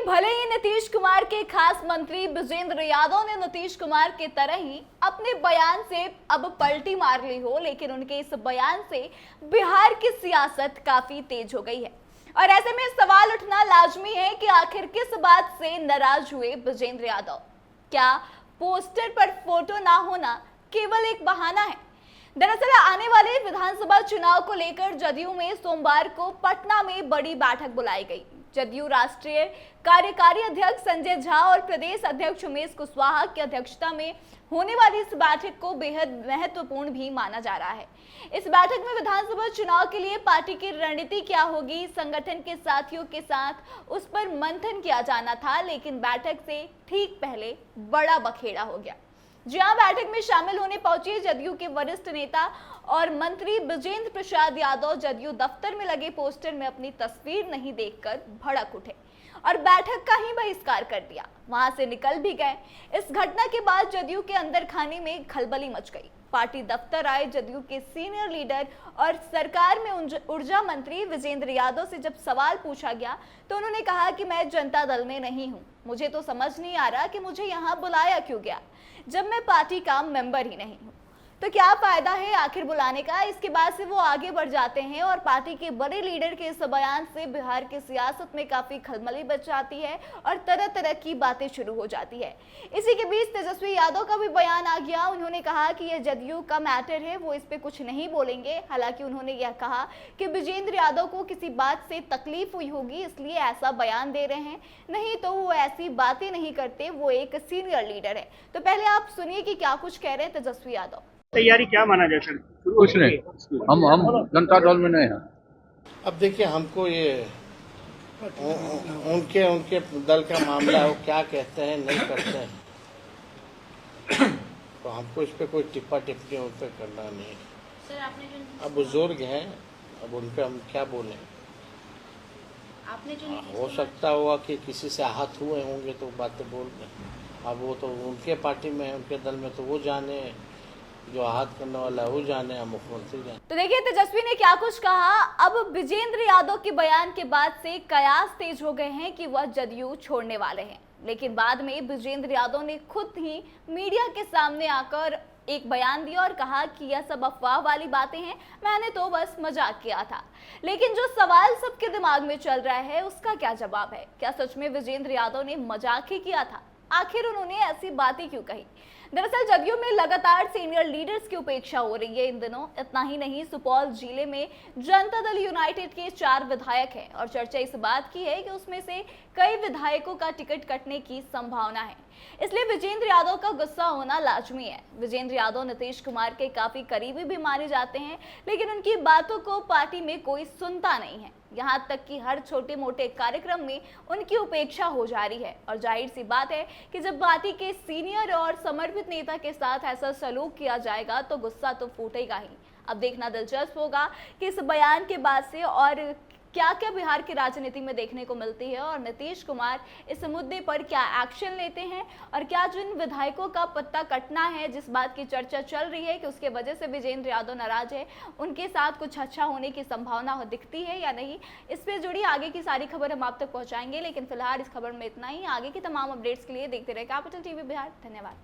भले ही नीतीश कुमार के खास मंत्री विजेंद्र यादव ने नीतीश कुमार के तरह ही अपने बयान से अब पलटी मार ली हो, लेकिन उनके इस बयान से बिहार की सियासत काफी तेज हो गई है। और ऐसे में सवाल उठना लाजमी है कि आखिर किस बात से नाराज हुए विजेंद्र यादव। क्या पोस्टर पर फोटो ना होना केवल एक बहाना है? दरअसल आने वाले विधानसभा चुनाव को लेकर जदयू में सोमवार को पटना में बड़ी बैठक बुलाई गई। जदयू राष्ट्रीय कार्यकारी अध्यक्ष संजय झा और प्रदेश अध्यक्ष उमेश कुशवाहा की अध्यक्षता में होने वाली इस बैठक को बेहद महत्वपूर्ण भी माना जा रहा है। इस बैठक में विधानसभा चुनाव के लिए पार्टी की रणनीति क्या होगी, संगठन के साथियों के साथ उस पर मंथन किया जाना था, लेकिन बैठक से ठीक पहले बड़ा बखेड़ा हो गया। जहां बैठक में शामिल होने पहुंचे जदयू के वरिष्ठ नेता और मंत्री विजेंद्र प्रसाद यादव जदयू दफ्तर में लगे पोस्टर में अपनी तस्वीर नहीं देखकर भड़क उठे और बैठक का ही बहिष्कार कर दिया, वहां से निकल भी गए। इस घटना के बाद जदयू के अंदर खाने में खलबली मच गई। पार्टी दफ्तर आए जदयू के सीनियर लीडर और सरकार में ऊर्जा मंत्री विजेंद्र यादव से जब सवाल पूछा गया तो उन्होंने कहा कि मैं जनता दल में नहीं हूं, मुझे तो समझ नहीं आ रहा कि मुझे यहां बुलाया क्यों गया जब मैं पार्टी का मेंबर ही नहीं हूं। तो क्या फायदा है आखिर बुलाने का? इसके बाद से वो आगे बढ़ जाते हैं और पार्टी के बड़े लीडर के इस बयान से बिहार की सियासत में काफी खलबली मच जाती है और तरह तरह की बातें शुरू हो जाती है। इसी के बीच तेजस्वी यादव का भी बयान आ गया। उन्होंने कहा कि यह जदयू का मैटर है, वो इस पे कुछ नहीं बोलेंगे। हालांकि उन्होंने यह कहा कि विजेंद्र यादव को किसी बात से तकलीफ हुई होगी इसलिए ऐसा बयान दे रहे हैं, नहीं तो वो ऐसी बातें नहीं करते, वो एक सीनियर लीडर है। तो पहले आप सुनिए कि क्या कुछ कह रहे हैं तेजस्वी यादव। तैयारी क्या माना जाए सर? कुछ नहीं, हम जनता दल में नहीं हैं। अब देखिए, हमको ये उनके दल का मामला है, वो क्या कहते हैं नहीं करते हैं तो हमको इस पे कोई टिप्पा टिप्पणी उन पर करना नहीं है। सर आपने जो अब बुजुर्ग हैं, अब उन पे हम क्या बोलें। आपने जो हो सकता हुआ कि किसी से आहत हुए होंगे तो बातें बोल रहे। अब वो तो उनके पार्टी में है, उनके दल में, तो वो जाने, जो आहत करने वाला है वो जाने, मुख्यमंत्री जाने। तो देखिए तेजस्वी ने क्या कुछ कहा। अब विजेंद्र यादव के बयान के बाद से कयास तेज हो गए हैं कि वह जदयू छोड़ने वाले हैं, लेकिन बाद में विजेंद्र यादव ने खुद ही मीडिया के सामने आकर एक बयान दिया और कहा कि यह सब अफवाह वाली बातें हैं, मैंने तो बस मजाक किया था। लेकिन जो सवाल सबके दिमाग में चल रहा है उसका क्या जवाब है? क्या सच में विजेंद्र यादव ने मजाक ही किया था? आखिर उन्होंने ऐसी बातें क्यों कही? दरअसल जदयू में लगातार सीनियर लीडर्स की उपेक्षा हो रही है इन दिनों। इतना ही नहीं, सुपौल जिले में जनता दल यूनाइटेड के 4 विधायक हैं और चर्चा इस बात की है कि उसमें से कई विधायकों का टिकट कटने की संभावना है। इसलिए विजेंद्र यादव का गुस्सा होना लाजमी है। विजेंद्र यादव नीतीश कुमार के काफी करीबी भी माने जाते हैं, लेकिन उनकी बातों को पार्टी में कोई सुनता नहीं है। यहाँ तक कि हर छोटे मोटे कार्यक्रम में उनकी उपेक्षा हो जा रही है और जाहिर सी बात है कि जब पार्टी के सीनियर और समर्पित नेता के साथ ऐसा सलूक किया जाएगा तो गुस्सा तो फूटेगा ही। अब देखना दिलचस्प होगा कि इस बयान के बाद से और क्या क्या बिहार की राजनीति में देखने को मिलती है और नीतीश कुमार इस मुद्दे पर क्या एक्शन लेते हैं और क्या जिन विधायकों का पत्ता कटना है, जिस बात की चर्चा चल रही है कि उसके वजह से विजेंद्र यादव नाराज है, उनके साथ कुछ अच्छा होने की संभावना दिखती है या नहीं। इस पे जुड़ी आगे की सारी खबर हम आप तक पहुंचाएंगे, लेकिन फिलहाल इस खबर में इतना ही। आगे की तमाम अपडेट्स के लिए देखते रहे कैपिटल टीवी बिहार। धन्यवाद।